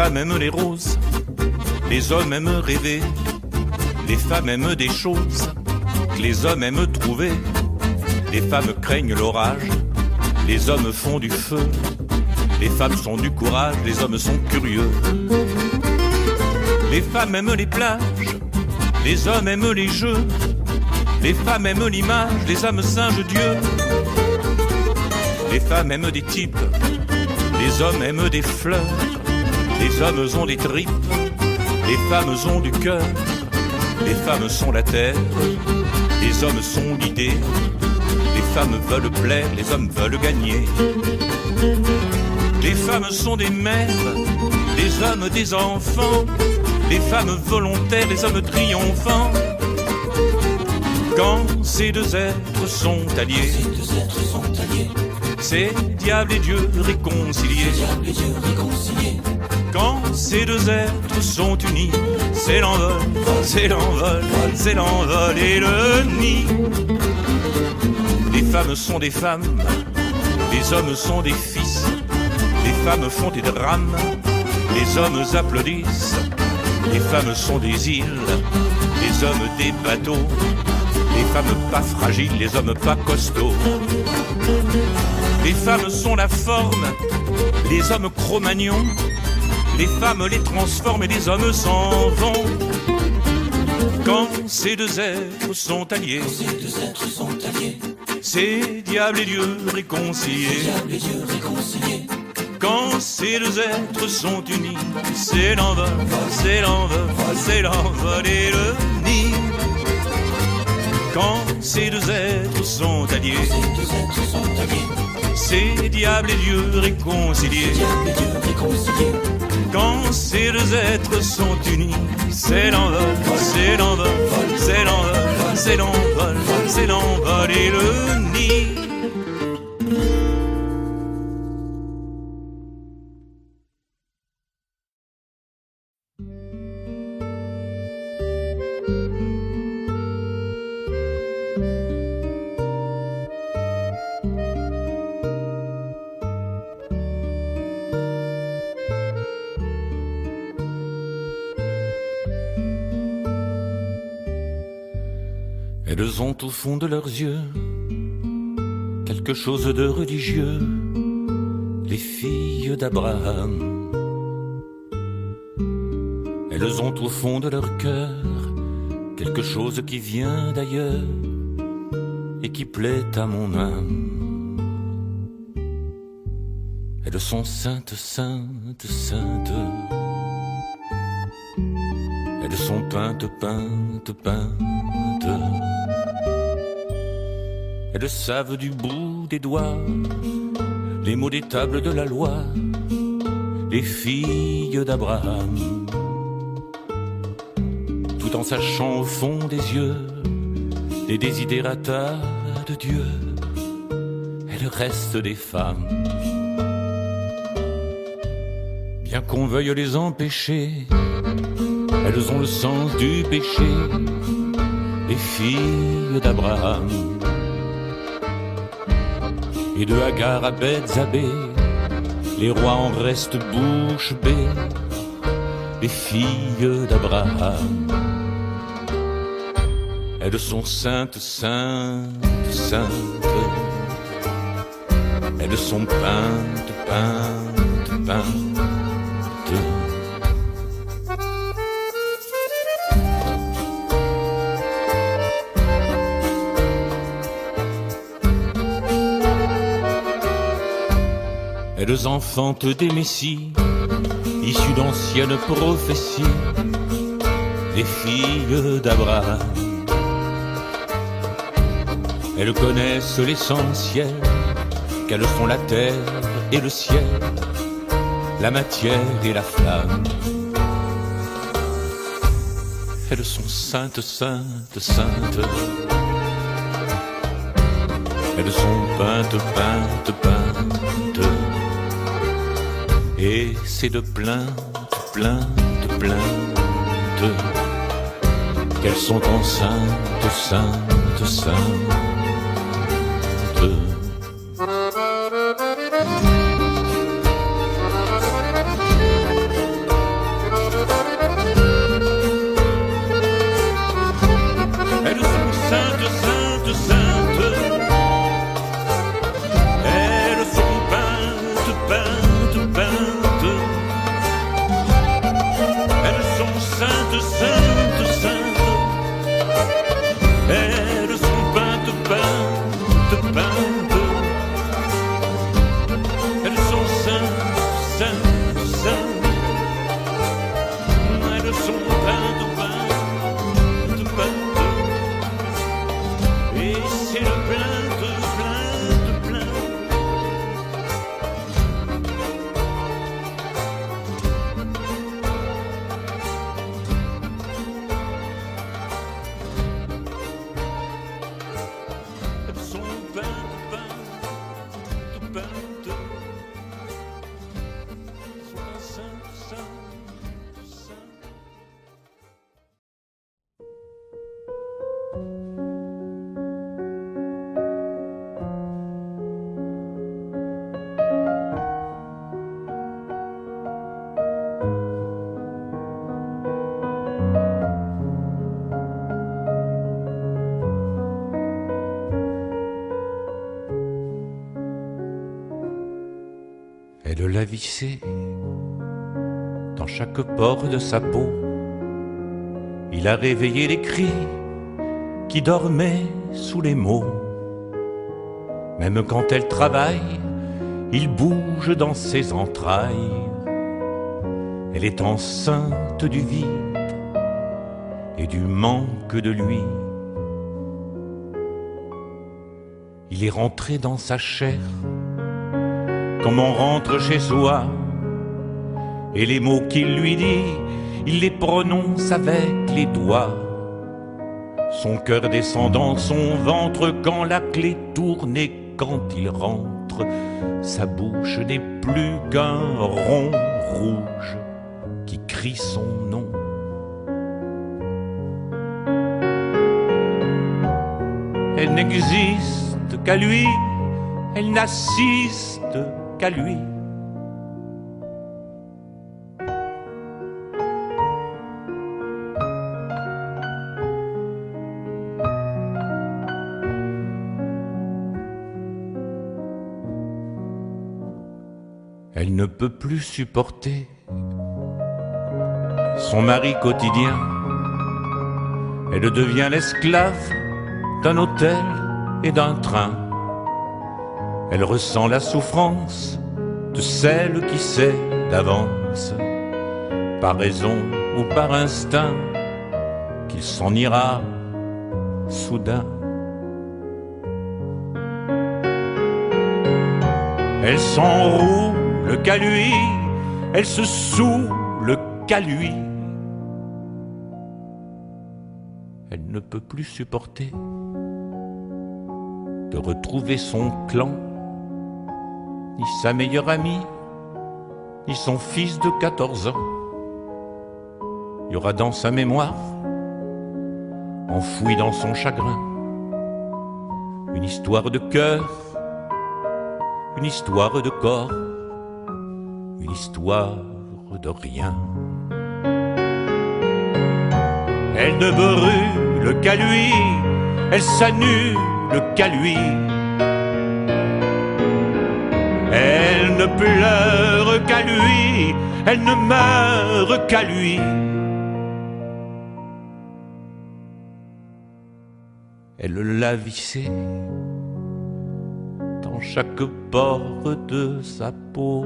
femmes aiment les roses, les hommes aiment rêver, les femmes aiment des choses que les hommes aiment trouver. Les femmes craignent l'orage, les hommes font du feu, les femmes sont du courage, les hommes sont curieux. Les femmes aiment les plages, les hommes aiment les jeux, les femmes aiment l'image, les hommes singent Dieu. Les femmes aiment des types, les hommes aiment des fleurs, les hommes ont des tripes, les femmes ont du cœur. Les femmes sont la terre, les hommes sont l'idée, les femmes veulent plaire, les hommes veulent gagner. Les femmes sont des mères, les hommes des enfants, les femmes volontaires, les hommes triomphants. Quand ces deux êtres sont alliés, c'est diable et Dieu réconciliés. Quand ces deux êtres sont unis, c'est l'envol, c'est l'envol, c'est l'envol et le nid. Les femmes sont des femmes, les hommes sont des fils, les femmes font des drames, les hommes applaudissent. Les femmes sont des îles, les hommes des bateaux, les femmes pas fragiles, les hommes pas costauds. Les femmes sont la forme, les hommes Cro-Magnons, les femmes les transforment et les hommes s'en vont. Quand ces deux êtres sont alliés, c'est diable et Dieu réconciliés. Quand ces deux êtres sont unis, c'est l'envol, c'est l'envol, c'est l'envol et le nid. Quand ces deux êtres sont alliés, c'est diable et Dieu réconciliés. Quand ces deux êtres sont unis, c'est l'envol, c'est l'envol, c'est l'envol, c'est l'envol, c'est l'envol et le nid. Elles ont au fond de leurs yeux quelque chose de religieux, les filles d'Abraham. Elles ont au fond de leur cœur quelque chose qui vient d'ailleurs et qui plaît à mon âme. Elles sont saintes, saintes, saintes. Elles sont peintes, peintes, peintes. Elles savent du bout des doigts les mots des tables de la loi, les filles d'Abraham. Tout en sachant au fond des yeux les desiderata de Dieu, elles restent des femmes. Bien qu'on veuille les empêcher, elles ont le sens du péché, les filles d'Abraham. Et de Hagar à Bethzabée, les rois en restent bouche bée, les filles d'Abraham. Elles sont saintes, saintes, saintes. Elles sont peintes, peintes, peintes. Elles enfantent des messies, issus d'anciennes prophéties, les filles d'Abraham. Elles connaissent l'essentiel, qu'elles sont la terre et le ciel, la matière et la flamme. Elles sont saintes, saintes, saintes. Elles sont peintes, peintes, peintes. Et c'est de plaintes, plaintes, plaintes qu'elles sont enceintes, saintes, saintes. saintes, saintes, saintes. Elles sont peintes, peintes, peintes. Elles sont saintes, saintes, saintes. Elles sont peintes, peintes, peintes. Elles sont saintes, saintes, saintes. Elles sont peintes, peintes, peintes. Et c'est le plainte, plainte, plainte. Elles sont peintes, peintes, peintes. Elles sont saintes, saintes, saintes. Elle l'a vissé dans chaque pore de sa peau. Il a réveillé les cris qui dormaient sous les mots. Même quand elle travaille, il bouge dans ses entrailles. Elle est enceinte du vide et du manque de lui. Il est rentré dans sa chair comme on rentre chez soi, et les mots qu'il lui dit, il les prononce avec les doigts. Son cœur descend dans son ventre quand la clé tourne, et quand il rentre, sa bouche n'est plus qu'un rond rouge qui crie son nom. Elle n'existe qu'à lui, elle n'assiste qu'à lui. Elle ne peut plus supporter son mari quotidien. Elle devient l'esclave d'un hôtel et d'un train. Elle ressent la souffrance de celle qui sait d'avance, par raison ou par instinct, qu'il s'en ira soudain. Elle s'enroule qu'à lui, elle se saoule qu'à lui. Elle ne peut plus supporter de retrouver son clan, ni sa meilleure amie, ni son fils de 14 ans. Il y aura dans sa mémoire, enfouie dans son chagrin, une histoire de cœur, une histoire de corps, une histoire de rien. Elle ne brûle qu'à lui, elle s'annule qu'à lui. Elle ne pleure qu'à lui, elle ne meurt qu'à lui. Elle l'a vissé dans chaque pore de sa peau.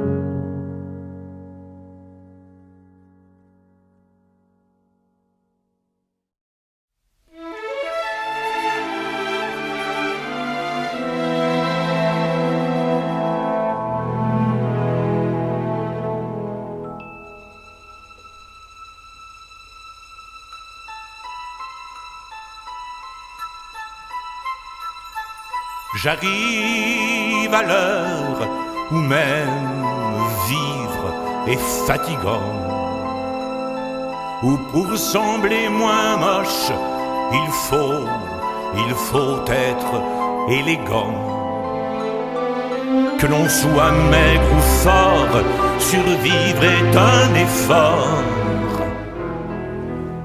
J'arrive à l'heure où même vivre est fatigant, où pour sembler moins moche, il faut être élégant. Que l'on soit maigre ou fort, survivre est un effort.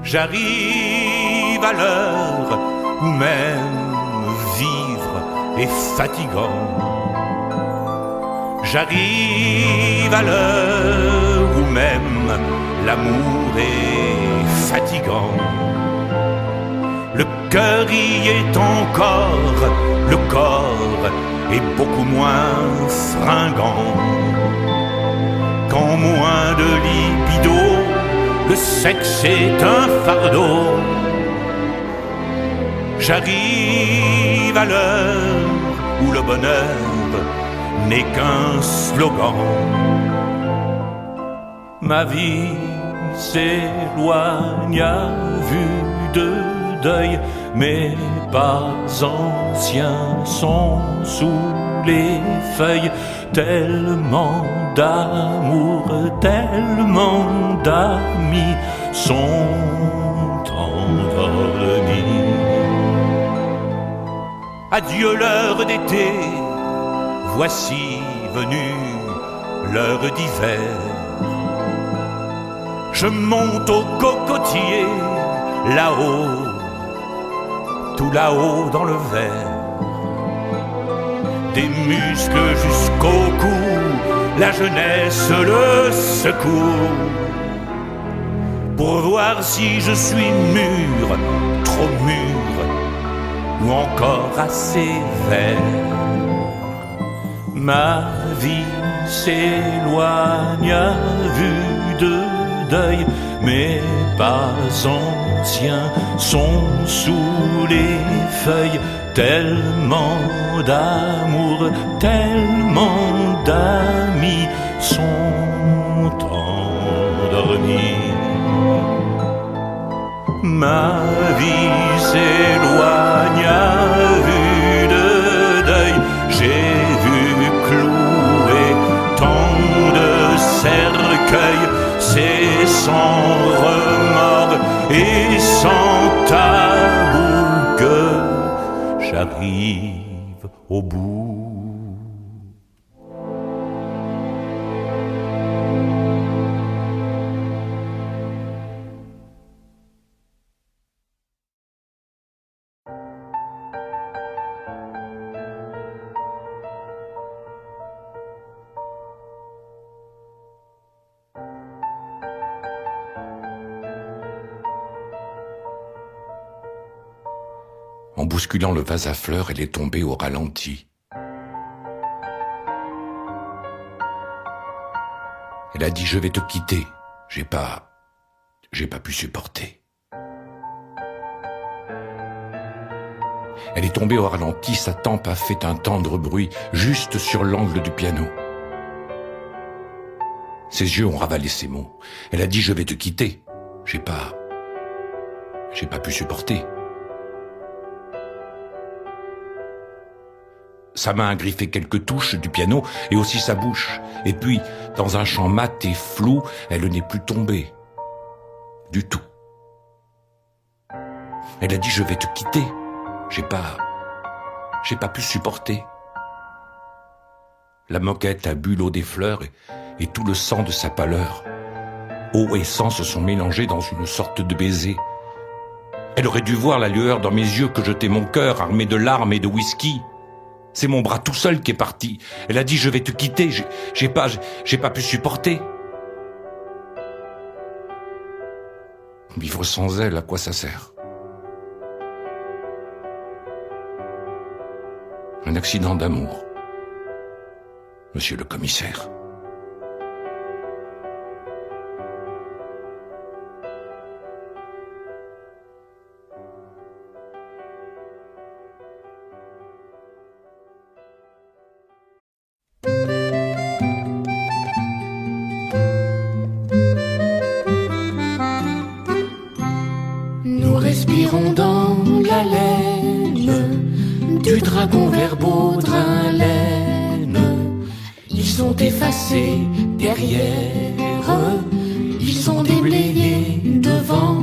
J'arrive à l'heure où même et fatigant. J'arrive à l'heure où même l'amour est fatigant. Le cœur y est encore, le corps est beaucoup moins fringant. Quand moins de libido, le sexe est un fardeau. J'arrive à l'heure où le bonheur n'est qu'un slogan. Ma vie s'éloigne à vue de deuil, mes pas anciens sont sous les feuilles. Tellement d'amour, tellement d'amis sont endormis. Adieu l'heure d'été, voici venue l'heure d'hiver. Je monte au cocotier, là-haut, tout là-haut dans le verre. Des muscles jusqu'au cou, la jeunesse le secoue. Pour voir si je suis mûr, trop mûr, ou encore assez vert. Ma vie s'éloigne à vue de deuil, mes pas anciens sont sous les feuilles. Tellement d'amour, tellement d'amis sont endormis. Ma vie s'éloigne à vue de deuil. J'ai vu clouer tant de cercueils. C'est sans remords et sans tabou que j'arrive au bout. En bousculant le vase à fleurs, elle est tombée au ralenti. Elle a dit « Je vais te quitter ». J'ai pas pu supporter. Elle est tombée au ralenti, sa tempe a fait un tendre bruit, juste sur l'angle du piano. Ses yeux ont ravalé ses mots. Elle a dit « Je vais te quitter ». J'ai pas pu supporter. Sa main a griffé quelques touches du piano et aussi sa bouche. Et puis, dans un chant mat et flou, elle n'est plus tombée. Du tout. Elle a dit « Je vais te quitter ». J'ai pas pu supporter. La moquette a bu l'eau des fleurs et tout le sang de sa pâleur. Eau et sang se sont mélangés dans une sorte de baiser. Elle aurait dû voir la lueur dans mes yeux que jetait mon cœur armé de larmes et de whisky. C'est mon bras tout seul qui est parti. Elle a dit « Je vais te quitter ». J'ai pas pu supporter. Vivre sans elle, à quoi ça sert? Un accident d'amour, monsieur le commissaire. Nous respirons dans la laine du dragon vert baudrin-laine. Ils sont effacés derrière, ils sont déblayés devant.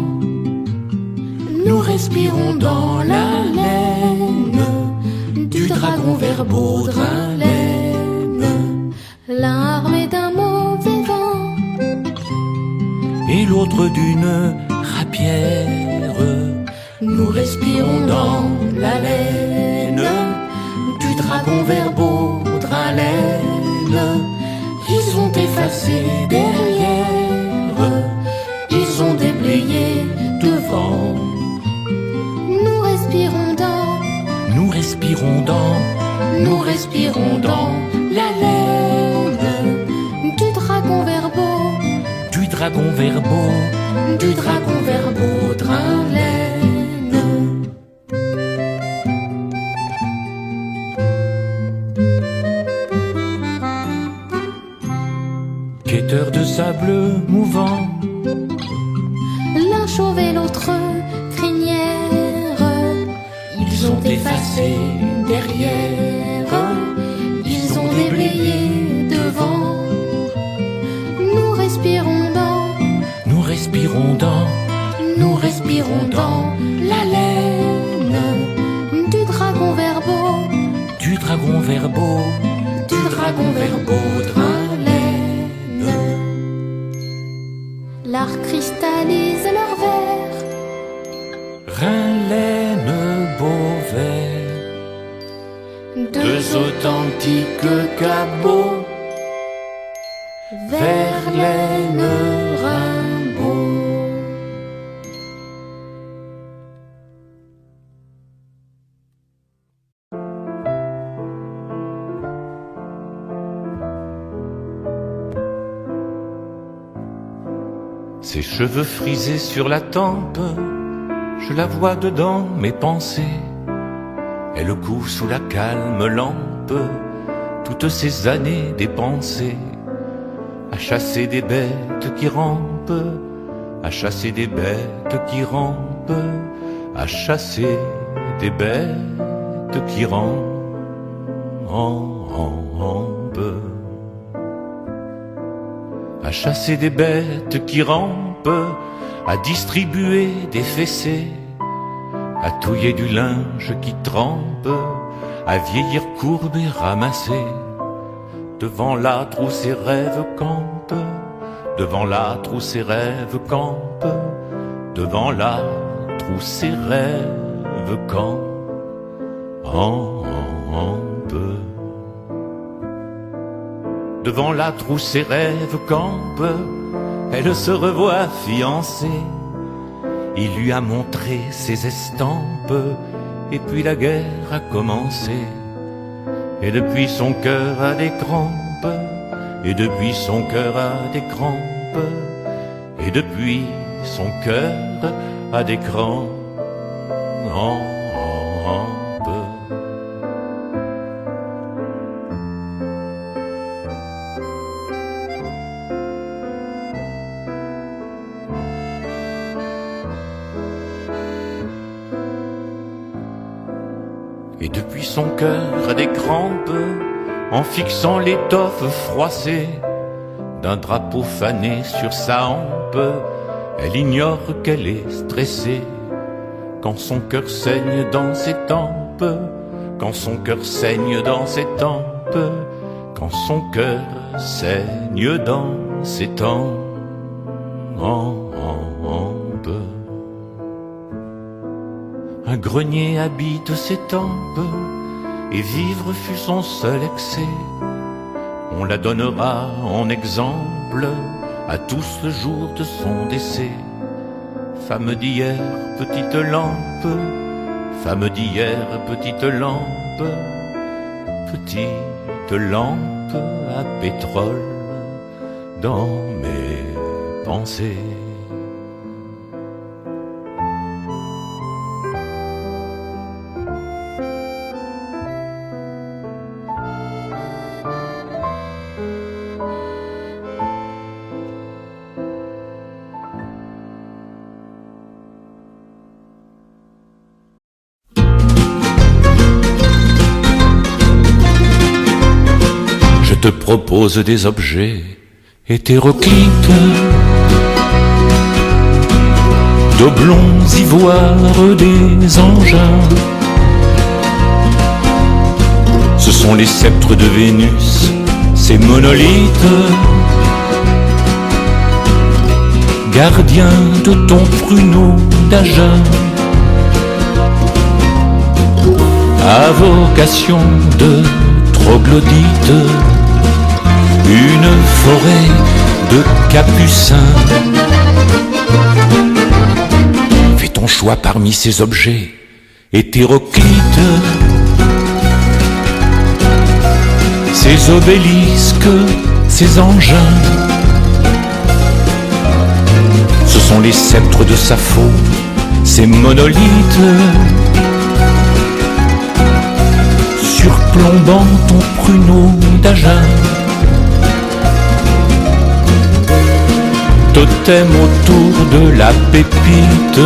Nous respirons dans la laine du dragon vert baudrin-laine. L'un armé d'un mauvais vent Et l'autre d'une rapière. Nous respirons dans la laine du dragons verbaux, dralènes, ils ont effacé derrière, ils ont déblayé devant. Nous respirons dans, nous respirons dans, nous respirons dans la laine du dragon verbaux, du dragon verbaux, du dragon verbaux, dralène. Quêteurs de sable mouvant, l'un chauve et l'autre crinière, ils ont effacé derrière, ils ont déblayé devant. nous respirons dans, nous respirons dans, nous respirons dans la laine du dragon verbaux, du dragon verbaux, du dragon verbaux, dralène. l'art cristallise leur verre, Rhin, laine, Beauvais, deux authentiques cabots, Verlaine, Rimbaud. Ses cheveux frisés sur la tempe, je la vois dedans mes pensées. Elle coud sous la calme lampe, toutes ces années dépensées, à chasser des bêtes qui rampent, à chasser des bêtes qui rampent, à chasser des bêtes qui rampent. À chasser des bêtes qui rampent, à distribuer des fessées, à touiller du linge qui trempe, à vieillir courbe et ramassé. Devant l'âtre où ses rêves campent, devant l'âtre où ses rêves campent, devant l'âtre où ses rêves campent. Devant l'âtre où ses rêves campent, elle se revoit fiancée. Il lui a montré ses estampes, et puis la guerre a commencé. Et depuis son cœur a des crampes, et depuis son cœur a des crampes, et depuis son cœur a des crampes. Et depuis son cœur a des crampes, en fixant l'étoffe froissée d'un drapeau fané sur sa hampe, elle ignore qu'elle est stressée. Quand son cœur saigne dans ses tempes, quand son cœur saigne dans ses tempes, quand son cœur saigne dans ses tempes. Un grenier habite ses tempes, et vivre fut son seul excès. On la donnera en exemple à tous le jour de son décès. Femme d'hier, petite lampe, femme d'hier, petite lampe, petite lampe à pétrole dans mes pensées. Je te propose des objets hétéroclites, d'oblongs ivoires des engins. Ce sont les sceptres de Vénus, ces monolithes, gardiens de ton pruneau d'Agen. à vocation de troglodyte, une forêt de capucins. Fais ton choix parmi ces objets hétéroclites, ces obélisques, ces engins. Ce sont les sceptres de Sappho, ces monolithes, surplombant ton pruneau d'Agen. Totem autour de la pépite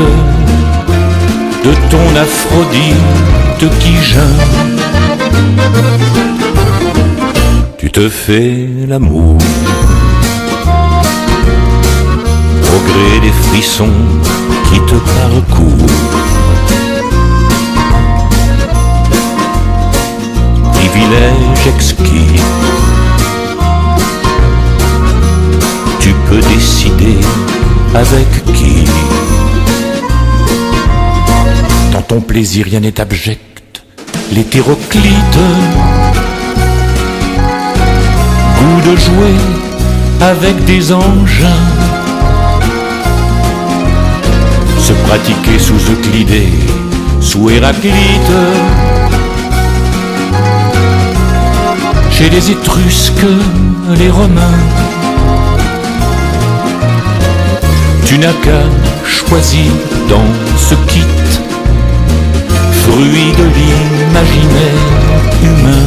de ton Aphrodite qui jeûne. Tu te fais l'amour au gré des frissons qui te parcourent. Privilège exquis, tu peux décider avec qui. Dans ton plaisir rien n'est abject, l'hétéroclite, goût de jouer avec des engins, se pratiquer sous Euclidée, sous Héraclite, chez les Étrusques, les Romains. Tu n'as qu'à choisir dans ce kit, fruit de l'imaginaire humain.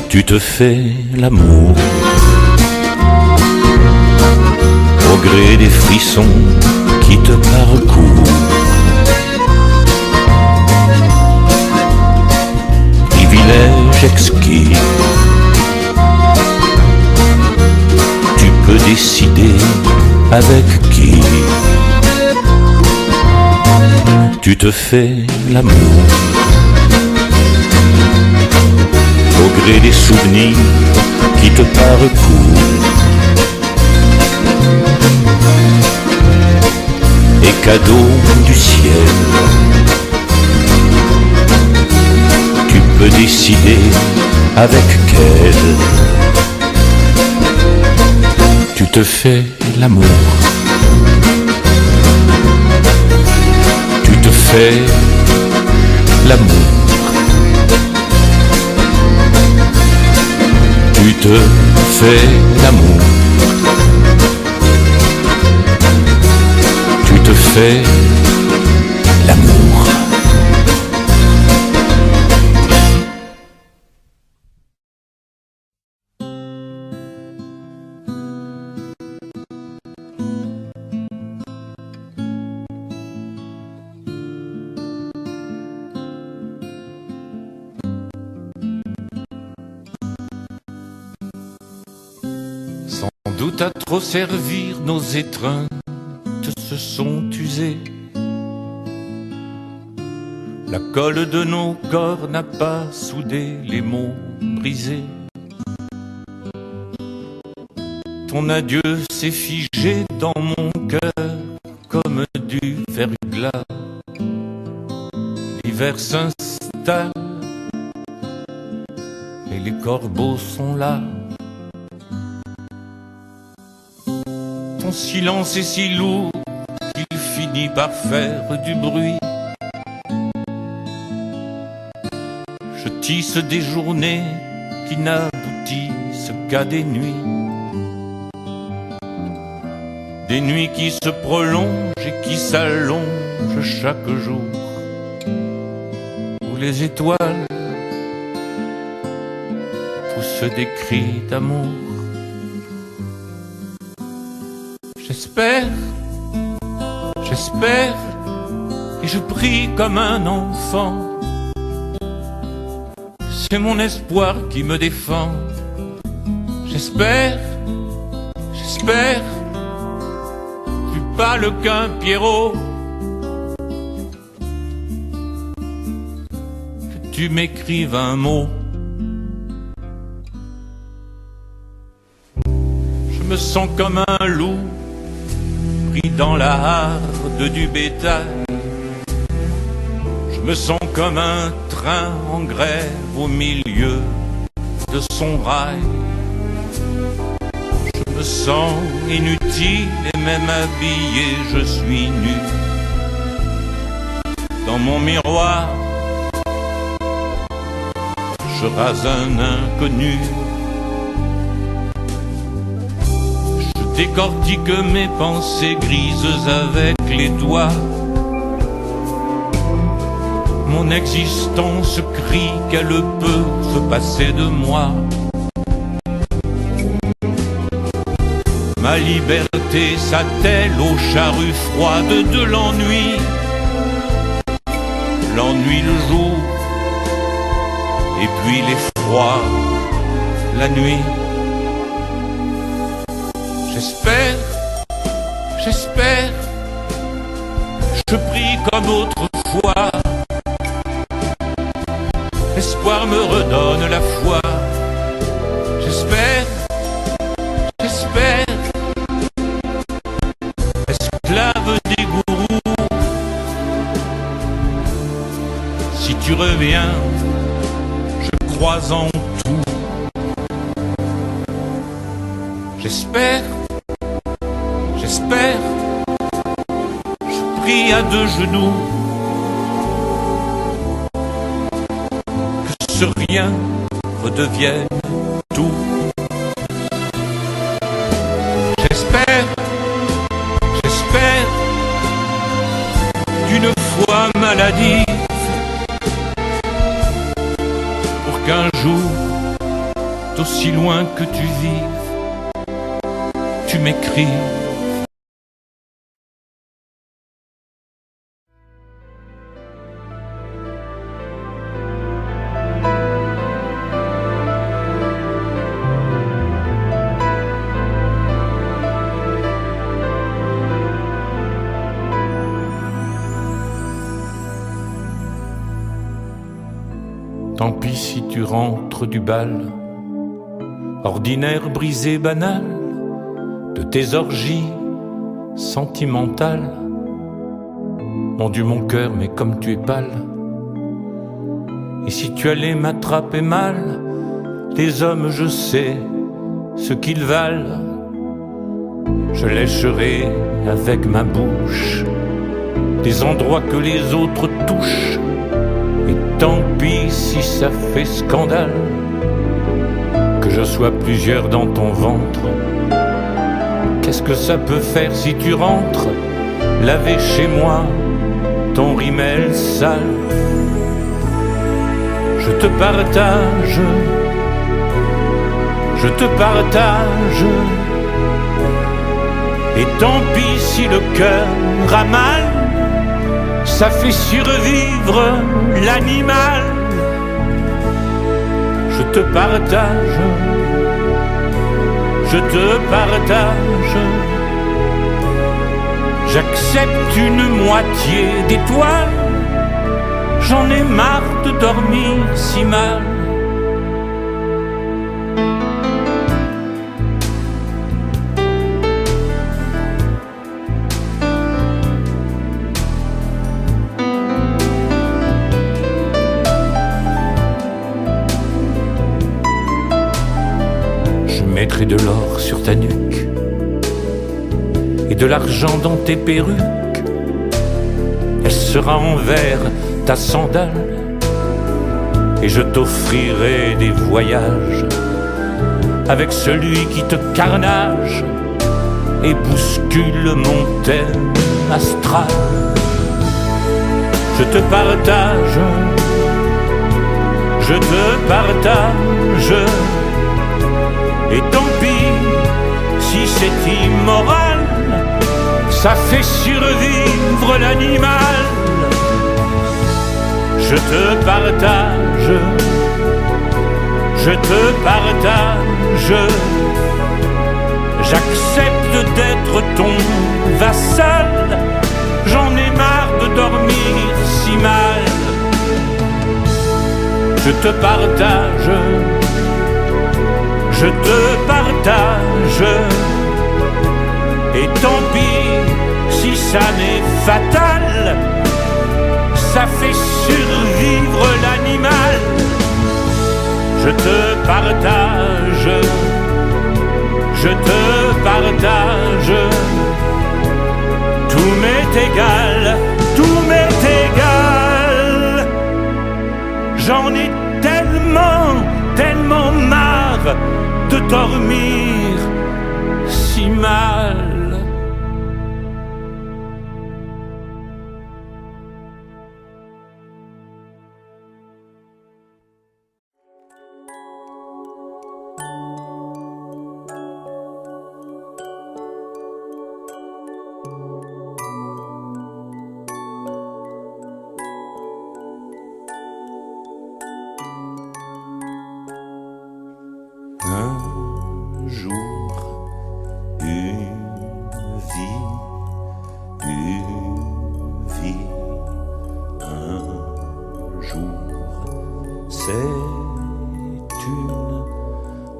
Tu te fais l'amour au gré des frissons qui te parcourent. Privilège exquis, tu peux décider avec qui. Tu te fais l'amour au gré des souvenirs qui te parcourent. Et cadeau du ciel, tu peux décider avec quel. Tu te fais l'amour, tu te fais l'amour, tu te fais l'amour, tu te fais l'amour. Sans doute à trop servir, nos étreintes se sont usées. La colle de nos corps n'a pas soudé les mots brisés. Ton adieu s'est figé dans mon cœur comme du verglas. L'hiver s'installe et les corbeaux sont là. Ton silence est si lourd qu'il finit par faire du bruit. Je tisse des journées qui n'aboutissent qu'à des nuits. Des nuits qui se prolongent et qui s'allongent chaque jour. Où les étoiles poussent des cris d'amour. J'espère, j'espère, et je prie comme un enfant. C'est mon espoir qui me défend. J'espère, j'espère, plus pâle qu'un Pierrot, que tu m'écrives un mot. Je me sens comme un loup pris dans la harde du bétail. Je me sens comme un train en grève au milieu de son rail. Je me sens inutile et même habillé, je suis nu. Dans mon miroir, je rase un inconnu. Je décortique mes pensées grises avec les doigts. Mon existence crie qu'elle peut se passer de moi. Ma liberté s'attelle aux charrues froides de l'ennui. L'ennui le jour, et puis l'effroi la nuit. J'espère, j'espère, je prie comme autrefois. L'espoir me redonne la foi. J'espère, j'espère, esclave des gourous. Si tu reviens, je crois en tout. J'espère, j'espère, je prie à deux genoux. Que ce rien redevienne tout. J'espère, j'espère, d'une foi maladive, pour qu'un jour, d'aussi loin que tu vives, tu m'écrives. Tant pis si tu rentres du bal, ordinaire, brisé, banal, de tes orgies sentimentales. Mon Dieu, mon cœur, mais comme tu es pâle. Et si tu allais m'attraper mal, les hommes, je sais ce qu'ils valent. Je lécherai avec ma bouche des endroits que les autres touchent. Et tant pis si ça fait scandale que je sois plusieurs dans ton ventre. Qu'est-ce que ça peut faire si tu rentres laver chez moi ton rimel sale? Je te partage, je te partage. Et tant pis si le cœur a mal, ça fait survivre l'animal. Je te partage, je te partage. J'accepte une moitié d'étoile. J'en ai marre de dormir si mal. Je mettrai de l'or sur ta nuque et de l'argent dans tes perruques. Elle sera en verre ta sandale, et je t'offrirai des voyages avec celui qui te carnage et bouscule mon thème astral. Je te partage, je te partage. Et tant pis si c'est immoral, ça fait survivre l'animal. Je te partage, je te partage. J'accepte d'être ton vassal. J'en ai marre de dormir si mal. Je te partage, je te partage. Et tant pis si ça m'est fatal, ça qu'a fait survivre l'animal. Je te partage, je te partage. Tout m'est égal, tout m'est égal. J'en ai tellement, tellement marre de dormir si mal. Un jour, une vie, un jour, c'est une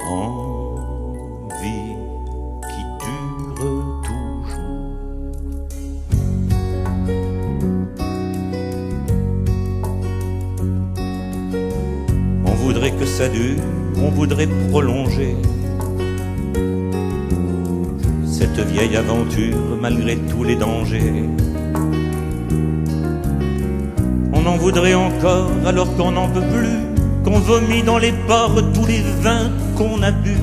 envie qui dure toujours. On voudrait que ça dure, on voudrait prolonger cette vieille aventure malgré tous les dangers. On en voudrait encore alors qu'on n'en peut plus, qu'on vomit dans les pores tous les vins qu'on a bu,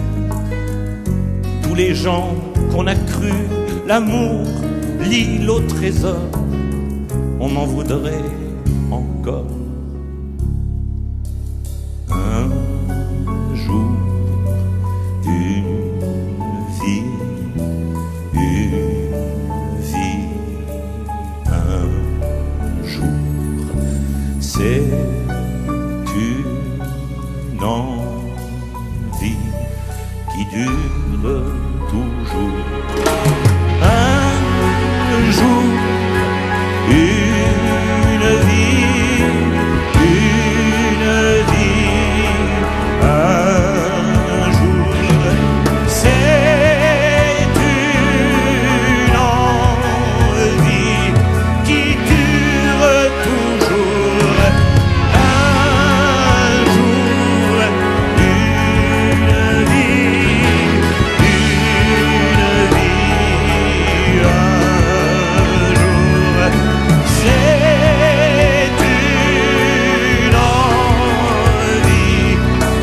tous les gens qu'on a cru, l'amour, l'île au trésor. On en voudrait encore. Un jour, une vie, un jour, c'est une envie qui dure toujours. Un jour, une vie, un jour, c'est une envie qui dure toujours. Un jour, une vie, un jour, c'est une envie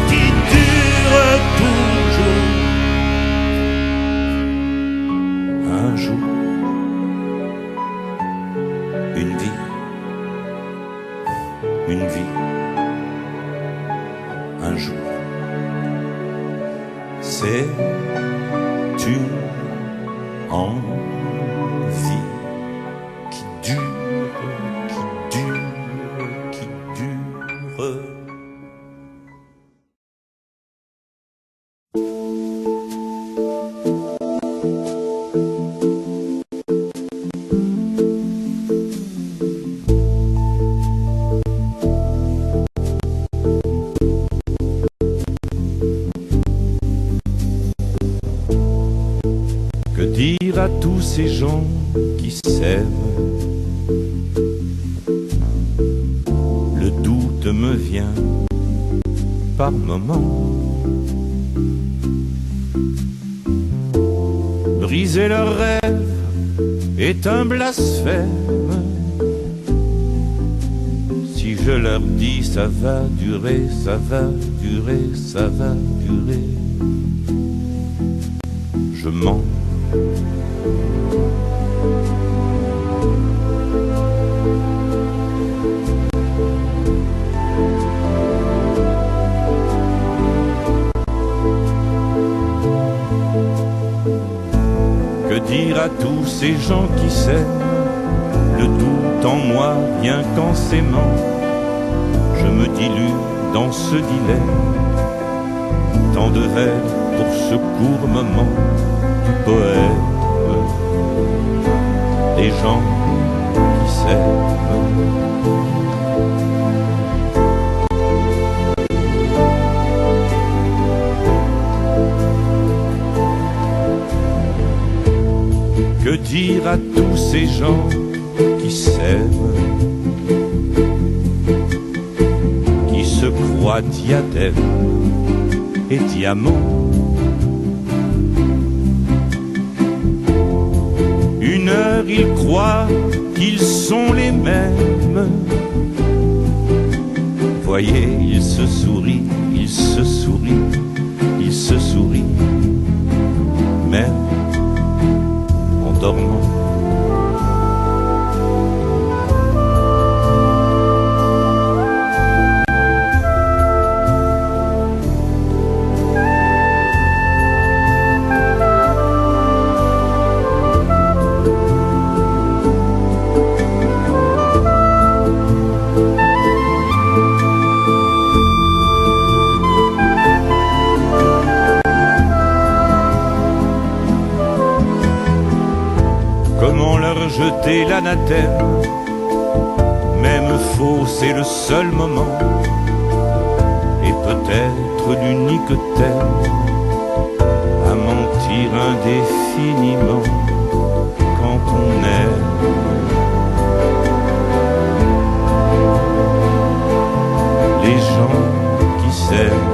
qui dure toujours. Un jour, une vie, un jour, c'est une envie qui dure, qui dure. Que dire à tous ces gens qui s'aiment? Le doute me vient par moments. Briser leurs rêves est un blasphème. Si je leur dis ça va durer, ça va durer, ça va durer, je mens. Que dire à tous ces gens qui s'aiment? Le doute en moi vient qu'en s'aimant. Je me dilue dans ce dilemme. Tant de vers pour ce court moment du poème. Des gens qui s'aiment. Que dire à tous ces gens qui s'aiment? roi diadème et diamant. Une heure ils croient qu'ils sont les mêmes. Voyez, ils se sourient, ils se sourient, ils se sourient, même en dormant. Jeter l'anathème, même faux, c'est le seul moment, et peut-être l'unique thème, à mentir indéfiniment quand on aime. Les gens qui s'aiment.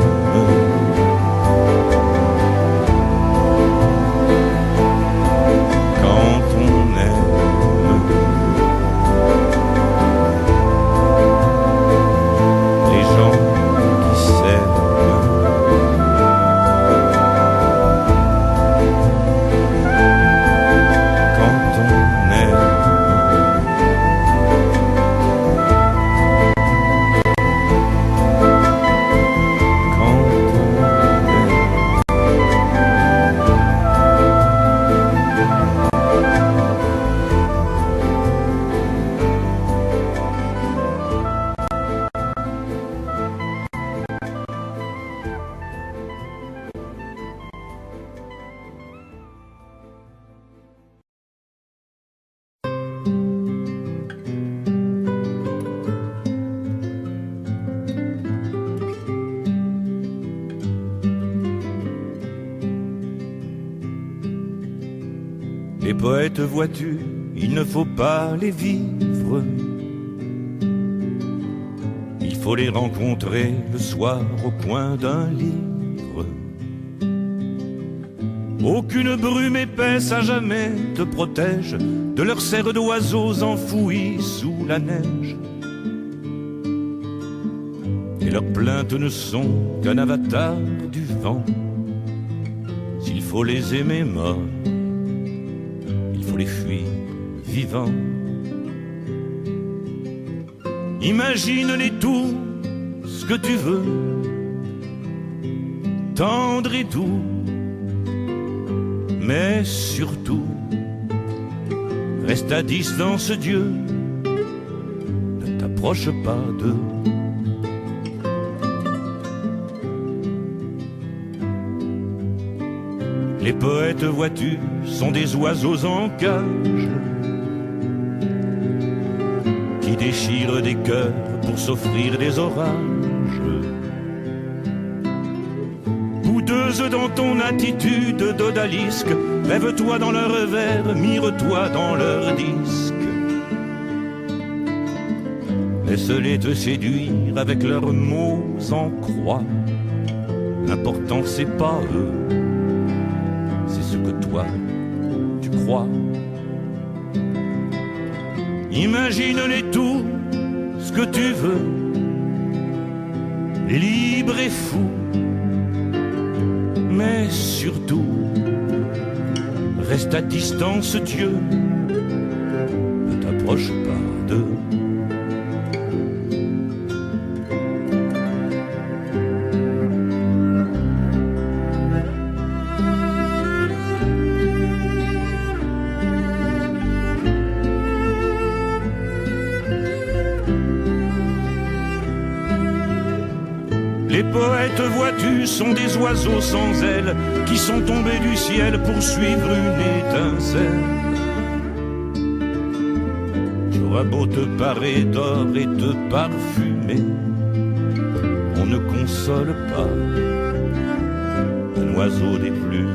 Les poètes, vois-tu, il ne faut pas les vivre. Il faut les rencontrer le soir au coin d'un livre. Aucune brume épaisse à jamais te protège de leurs serres d'oiseaux enfouis sous la neige. Et leurs plaintes ne sont qu'un avatar du vent. S'il faut les aimer morts, les fuir vivants. Imagine-les tout ce que tu veux, tendre et doux, mais surtout reste à distance Dieu, ne t'approche pas d'eux. Les poètes, vois-tu, sont des oiseaux en cage qui déchirent des cœurs pour s'offrir des orages. Boudeuse dans ton attitude d'odalisque, rêve-toi dans leurs vers, mire-toi dans leurs disques. Laisse-les te séduire avec leurs mots en croix. L'important c'est pas eux, ce que toi tu crois. Imagine-les tout ce que tu veux, libre et fou, mais surtout reste à distance Dieu, ne t'approche pas d'eux. Les poètes, vois-tu, sont des oiseaux sans ailes qui sont tombés du ciel pour suivre une étincelle. Tu auras beau te parer d'or et te parfumer, on ne console pas un oiseau déplumé.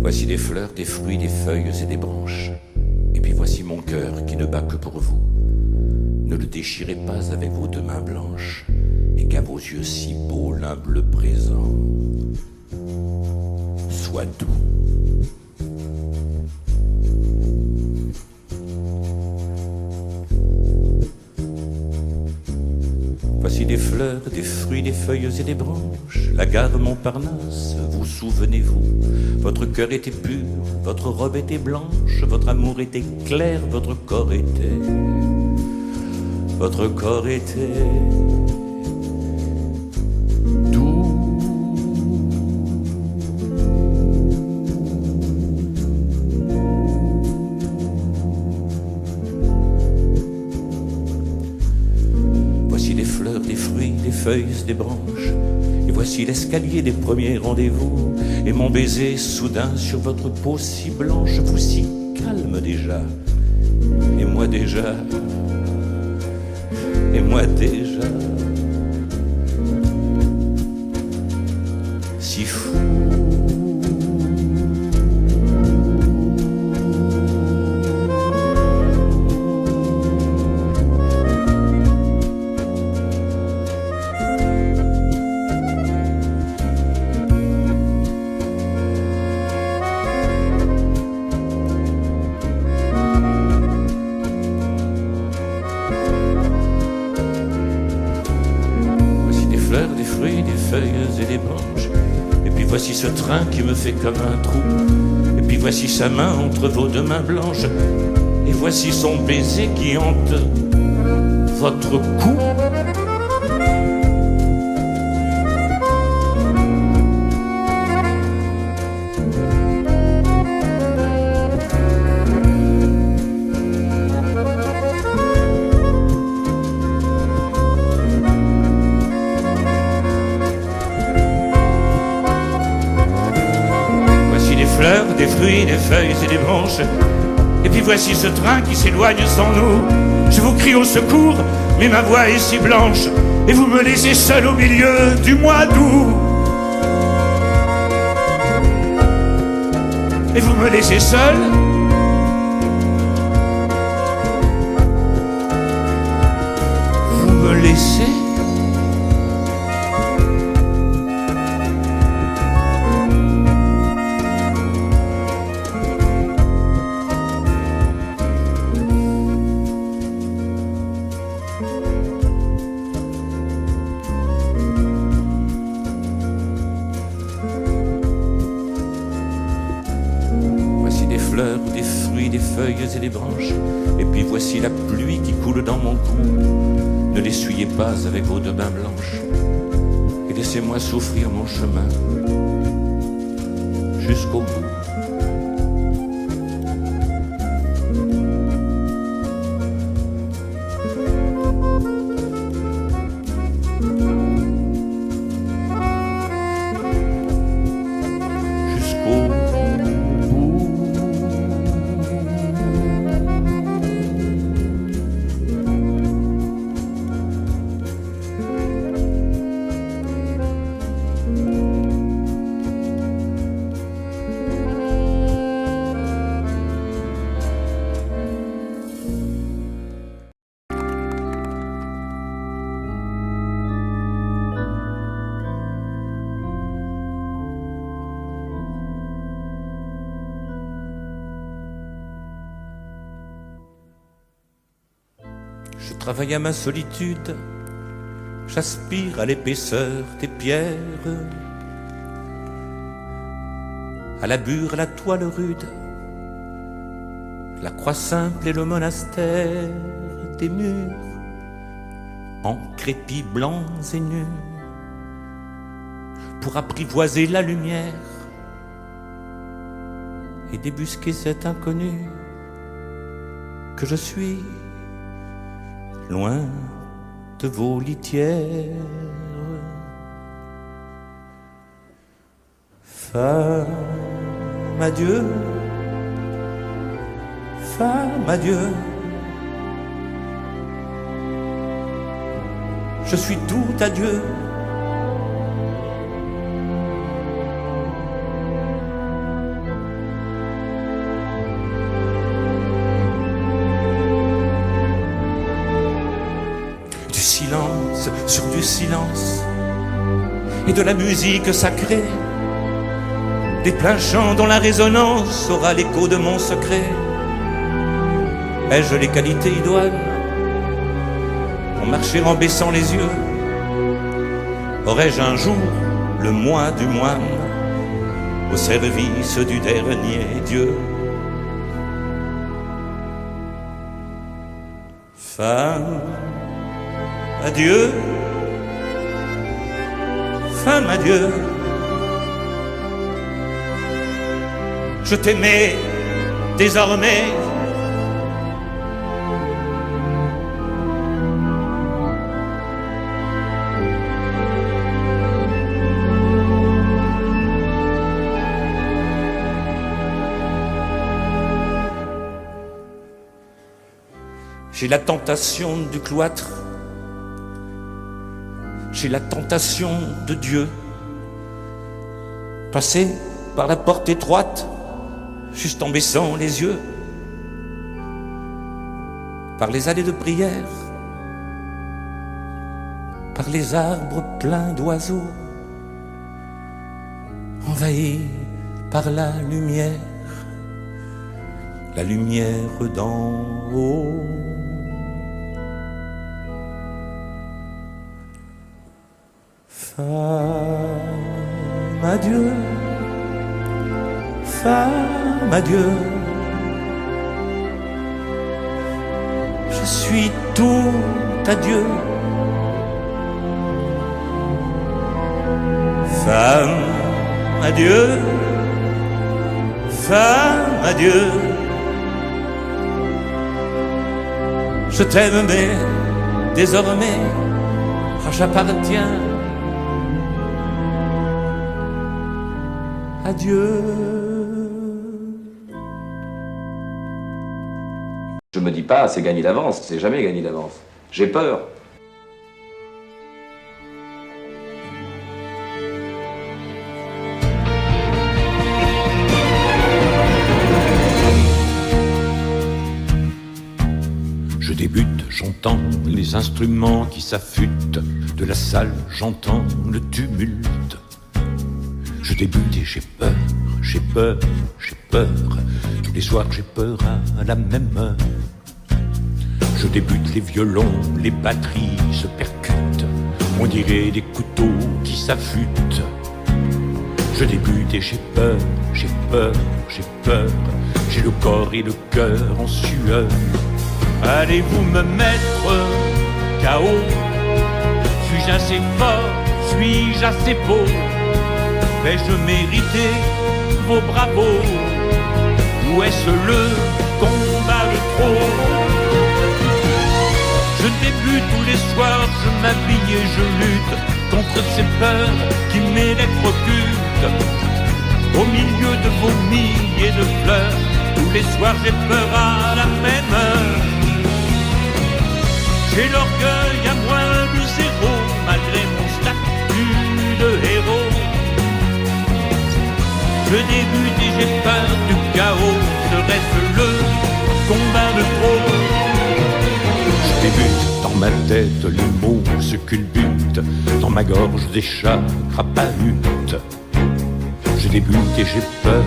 Voici des fleurs, des fruits, des feuilles et des branches. Et puis voici mon cœur qui ne bat que pour vous. Ne le déchirez pas avec vos deux mains blanches, et qu'à vos yeux si beaux l'humble présent soit doux. Voici des fleurs, des fruits, des feuilles et des branches. La gare Montparnasse, vous souvenez-vous? Votre cœur était pur, votre robe était blanche, votre amour était clair, votre corps était doux. Voici des fleurs, des fruits, des feuilles, des branches. Et voici l'escalier des premiers rendez-vous. Et mon baiser soudain sur votre peau si blanche, vous si calme déjà. Et moi déjà, si fou. Des fruits, des feuilles et des branches. Et puis voici ce train qui me fait comme un trou. Et puis voici sa main entre vos deux mains blanches. Et voici son baiser qui hante votre cou. Des fruits, des feuilles et des branches. Et puis voici ce train qui s'éloigne sans nous. Je vous crie au secours, mais ma voix est si blanche. Et vous me laissez seul au milieu du mois d'août. Et vous me laissez seul. Vous me laissez. Des fleurs, des fruits, des feuilles et des branches. Et puis voici la pluie qui coule dans mon cou. Ne l'essuyez pas avec vos deux mains blanches. Et laissez-moi souffrir mon chemin jusqu'au bout. Je travaille à ma solitude, j'aspire à l'épaisseur des pierres, à la bure, à la toile rude, la croix simple et le monastère des murs, en crépis blancs et nus, pour apprivoiser la lumière et débusquer cet inconnu que je suis. Loin de vos litières, femme, adieu, femme, adieu. Je suis tout adieu. silence et de la musique sacrée, des pleins chants dont la résonance aura l'écho de mon secret. Ai-je les qualités idoines pour marcher en baissant les yeux? Aurais-je un jour le moi du moine au service du dernier Dieu? Femme, adieu. Femme, adieu. Je t'aimais désormais. J'ai la tentation du cloître, j'ai la tentation de Dieu. Passer par la porte étroite, juste en baissant les yeux, par les allées de prière, par les arbres pleins d'oiseaux, envahis par la lumière d'en haut. Femme, adieu. Femme, adieu. Je suis tout à Dieu. Femme, adieu. Femme, adieu. Je t'aime, mais désormais, j'appartiens à Dieu. Je me dis pas c'est gagné d'avance, c'est jamais gagné d'avance. J'ai peur. Je débute, j'entends les instruments qui s'affûtent. De la salle, j'entends le tumulte. Je débute et j'ai peur, j'ai peur, j'ai peur. Tous les soirs j'ai peur à la même heure. Je débute, les violons, les batteries se percutent. On dirait des couteaux qui s'affûtent. Je débute et j'ai peur, j'ai peur, j'ai peur. J'ai le corps et le cœur en sueur. Allez-vous me mettre KO? Suis-je assez fort? Suis-je assez beau? Vais-je mériter vos bravos? Ou est-ce le combat de trop? Je débute tous les soirs, je m'habille et je lutte contre ces peurs qui m'électrocutent. Au milieu de vomis et de fleurs, tous les soirs j'ai peur à la même heure. J'ai l'orgueil à moins de zéro, malgré mon statut de héros. Je débute et j'ai peur du chaos, serait-ce le combat de trop? Je débute, dans ma tête les mots se culbutent. Dans ma gorge des chats crapahutent. Je débute et j'ai peur,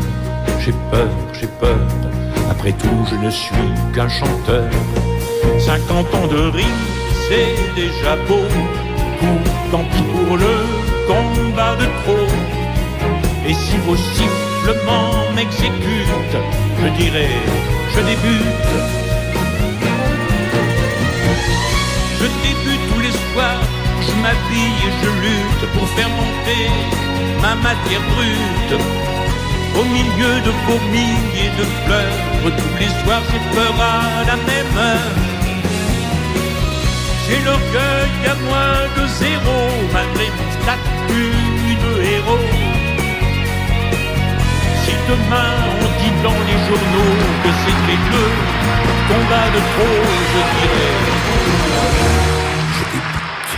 j'ai peur, j'ai peur. Après tout je ne suis qu'un chanteur. 50 ans de rime, c'est déjà beau. Tant pis pour le combat de trop. Et si vos sifflements m'exécutent, je dirai, je débute. Je débute tous les soirs, je m'habille et je lutte pour faire monter ma matière brute. Au milieu de vomis et de fleurs, tous les soirs j'ai peur à la même heure. J'ai l'orgueil à moins de zéro, malgré mon statut de héros. Si demain on dit dans les journaux que c'était le combat de trop, je dirais, je débute.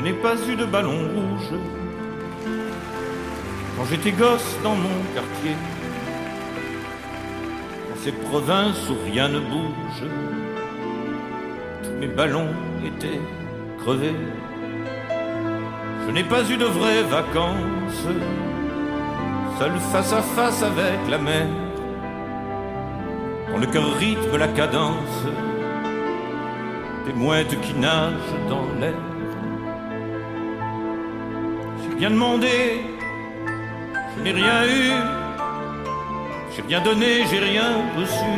Je n'ai pas eu de ballon rouge quand j'étais gosse dans mon quartier. Dans ces provinces où rien ne bouge, tous mes ballons étaient crevés. Je n'ai pas eu de vraies vacances, seul face à face avec la mer, quand le cœur rythme la cadence des mouettes qui nagent dans l'air. J'ai rien demandé, je n'ai rien eu, j'ai rien donné, j'ai rien reçu.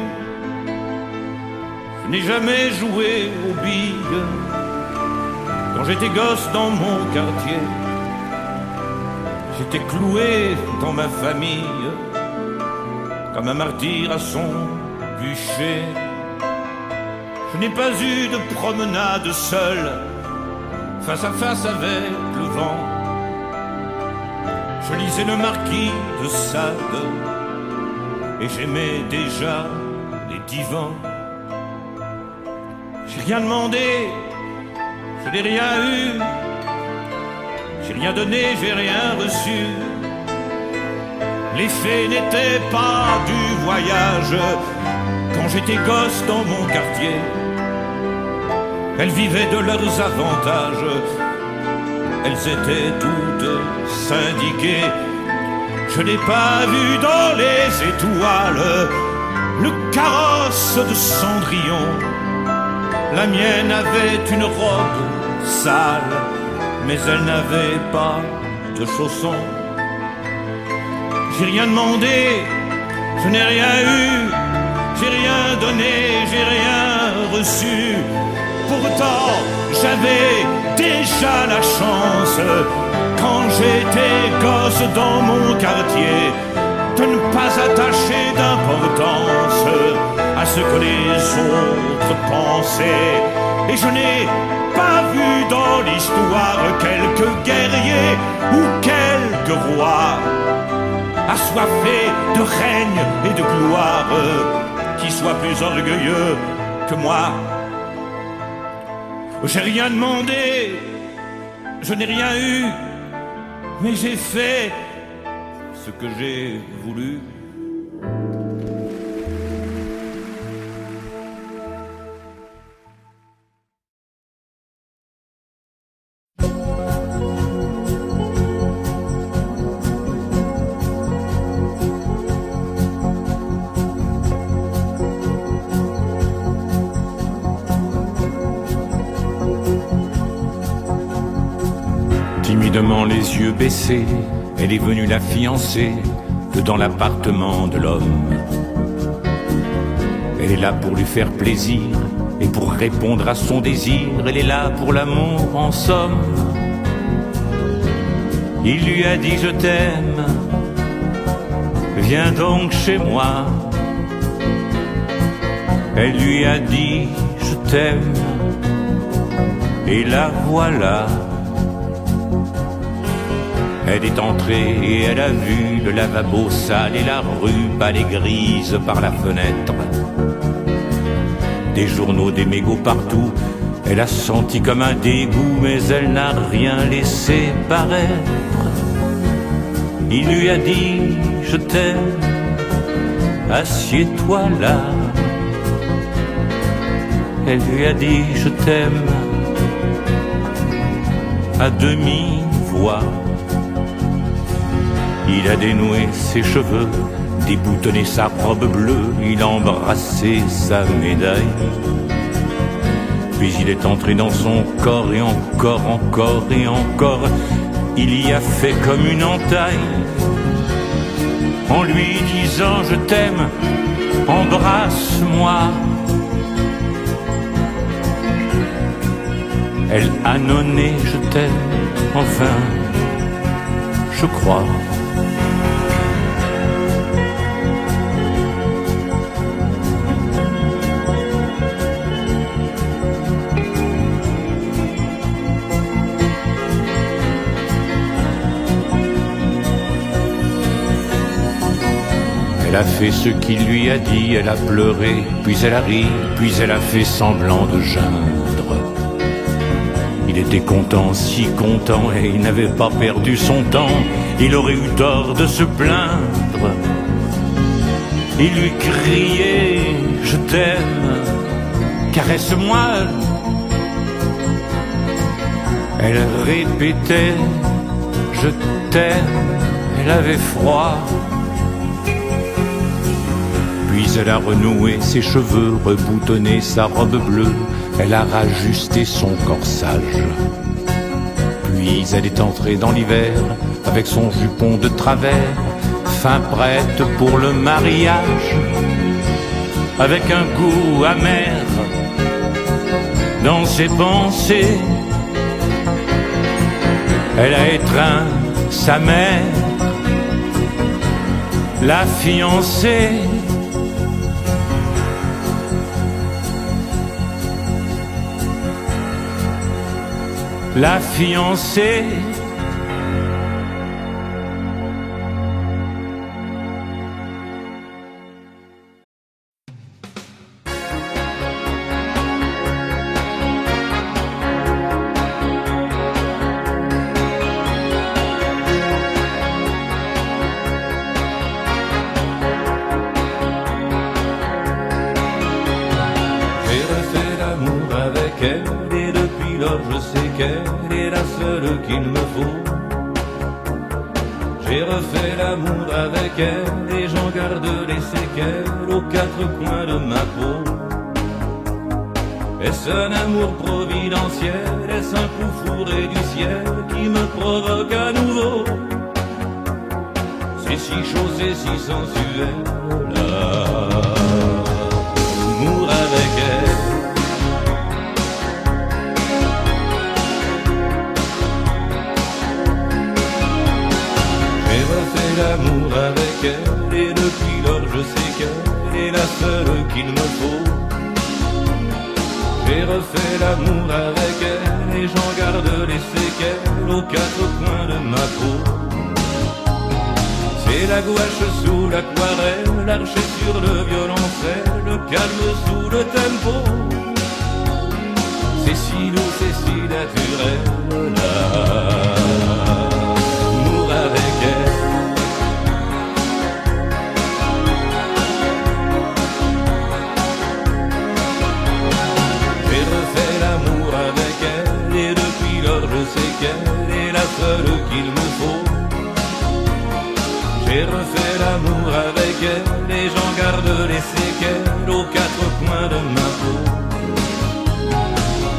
Je n'ai jamais joué aux billes quand j'étais gosse dans mon quartier. J'étais cloué dans ma famille comme un martyr à son bûcher. Je n'ai pas eu de promenade seul, face à face avec le vent. Je lisais le Marquis de Sade et j'aimais déjà les divans. J'ai rien demandé, je n'ai rien eu, j'ai rien donné, j'ai rien reçu. Les fées n'étaient pas du voyage quand j'étais gosse dans mon quartier. Elles vivaient de leurs avantages, elles étaient toutes syndiquées. Je n'ai pas vu dans les étoiles le carrosse de Cendrillon. La mienne avait une robe sale, mais elle n'avait pas de chaussons. J'ai rien demandé, je n'ai rien eu, j'ai rien donné, j'ai rien reçu. Pourtant, j'avais déjà la chance, quand j'étais gosse dans mon quartier, de ne pas attacher d'importance à ce que les autres pensaient. Et je n'ai pas vu dans l'histoire quelques guerriers ou quelques rois assoiffés de règne et de gloire qui soient plus orgueilleux que moi. J'ai rien demandé, je n'ai rien eu, mais j'ai fait ce que j'ai voulu. Timidement les yeux baissés, elle est venue la fiancer dans l'appartement de l'homme. Elle est là pour lui faire plaisir et pour répondre à son désir. Elle est là pour l'amour en somme. Il lui a dit je t'aime, viens donc chez moi. Elle lui a dit je t'aime, et la voilà. Elle est entrée et elle a vu le lavabo sale et la rue pâle et grise par la fenêtre. Des journaux, des mégots partout, elle a senti comme un dégoût, mais elle n'a rien laissé paraître. Il lui a dit je t'aime, assieds-toi là. Elle lui a dit je t'aime à demi-voix. Il a dénoué ses cheveux, déboutonné sa robe bleue, il a embrassé sa médaille. Puis il est entré dans son corps et encore, encore et encore, il y a fait comme une entaille. En lui disant je t'aime, embrasse-moi. Elle a nonné je t'aime, enfin, je crois. Elle a fait ce qu'il lui a dit, elle a pleuré, puis elle a ri, puis elle a fait semblant de geindre. Il était content, si content, et il n'avait pas perdu son temps. Il aurait eu tort de se plaindre. Il lui criait « Je t'aime, caresse-moi ». Elle répétait « Je t'aime ». Elle avait froid. Puis elle a renoué ses cheveux, reboutonné sa robe bleue. Elle a rajusté son corsage. Puis elle est entrée dans l'hiver avec son jupon de travers, fin prête pour le mariage, avec un goût amer dans ses pensées. Elle a étreint sa mère, la fiancée. La fiancée. J'ai refait l'amour avec elle et depuis lors je sais qu'elle est la seule qu'il me faut. J'ai refait l'amour avec elle et j'en garde les séquelles aux quatre coins de ma peau. Est-ce un amour providentiel? Est-ce un coup fourré du ciel qui me provoque à nouveau? C'est si chaud, c'est si sensuel, l'amour avec elle. J'ai refait l'amour avec elle et depuis lors je sais qu'elle est la seule qu'il me faut. J'ai refait l'amour avec elle et j'en garde les séquelles aux quatre coins de ma peau. C'est la gouache sous l'aquarelle, l'archer sur le violoncelle, le calme sous le tempo. C'est si doux, c'est si naturel, l'amour avec elle. J'ai refait l'amour avec elle et depuis lors je sais qu'elle est la seule qu'il me faut. J'ai refait l'amour avec elle et j'en garde les séquelles aux quatre coins de ma peau.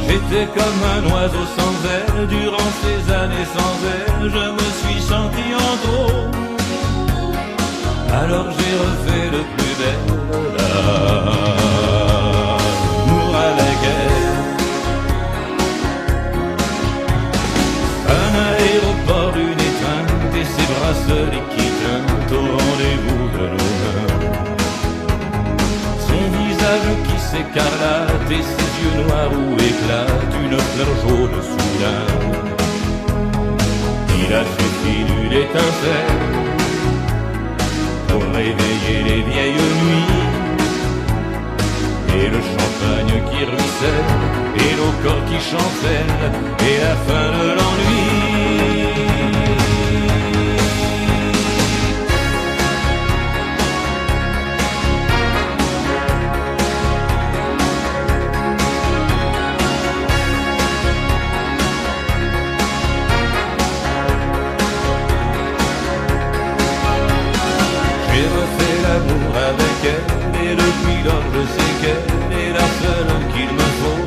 J'étais comme un oiseau sans aile, durant ces années sans elle, je me suis senti en trop. Alors j'ai refait le plus bel l'amour avec elle. Un aéroport, une étreinte et ses bracelets qui teintent au rendez-vous de nos mains. Son visage qui s'écarlate et ses yeux noirs où éclate une fleur jaune soudain. Il a suffi d'une étincelle pour réveiller les vieilles nuits, et le champagne qui ruisselle, et nos corps qui chancellent, et la fin de l'ennui. J'ai refait l'amour avec elle et depuis lors je sais qu'elle est la seule qu'il me faut.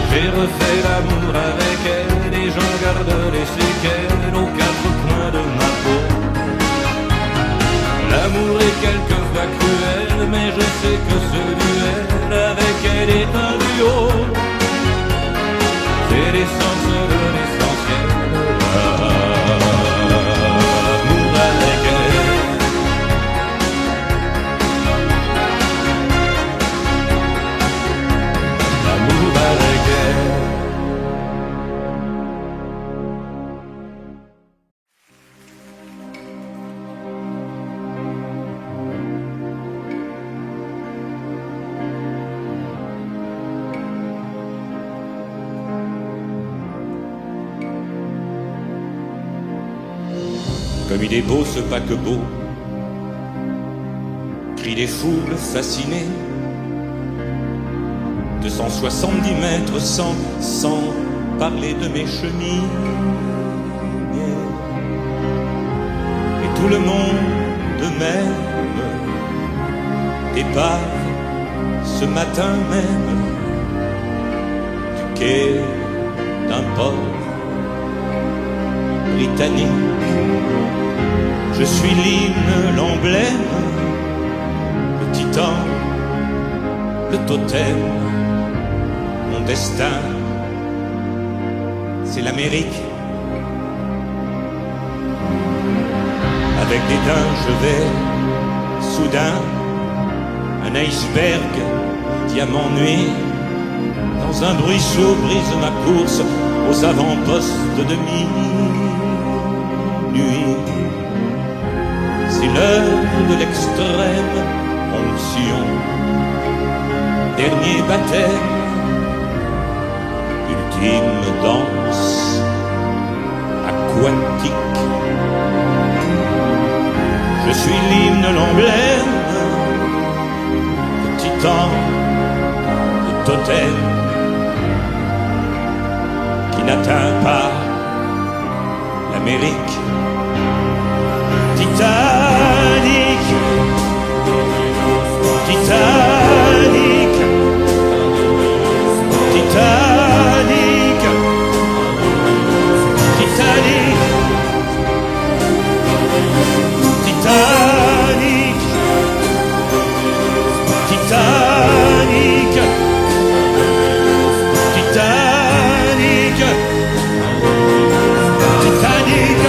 J'ai refait l'amour avec elle et j'en garde les séquelles aux quatre coins de ma peau. L'amour est quelquefois cruel, mais je sais que ce duel avec elle est un duo. C'est l'essence de l'essentiel, l'amour avec elle. L'amour avec elle. Comme il est beau ce paquebot, crient les foules fascinées, 270 mètres sans parler de mes cheminées. Et tout le monde m'aime, départ ce matin même du quai d'un port britannique. Je suis l'hymne, l'emblème, le titan, le totem, mon destin, c'est l'Amérique. Avec dédain, je vais soudain, un iceberg, diamant nuit, dans un ruisseau brise ma course aux avant-postes de minuit. C'est l'heure de l'extrême onction, dernier baptême, ultime danse aquatique. Je suis l'hymne, l'emblème, le titan, le totem, qui n'atteint pas l'Amérique. Titanic, Titanic, Titanic, Titanic, Titanic, Titanic, Titanic, Titanic.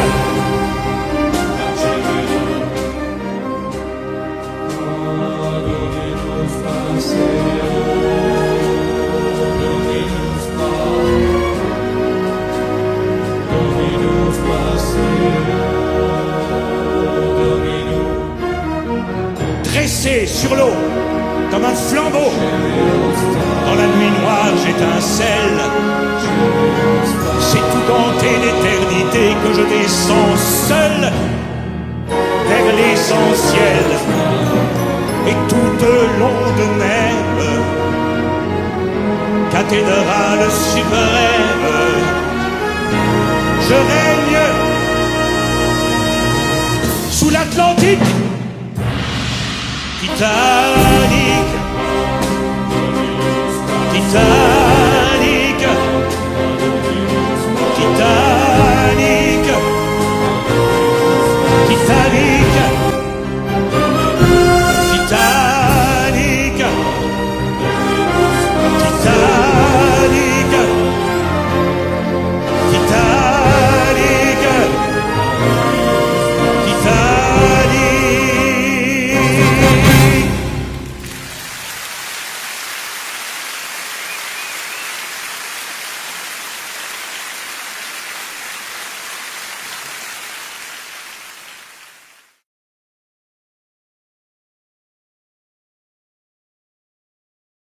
Dressé sur l'eau comme un flambeau, dans la nuit noire j'étincelle. C'est tout ganté d'éternité que je descends seul vers l'essentiel. Et tout au long de même, cathédrale suprême, je règne sous l'Atlantique. Titanic, Titanic.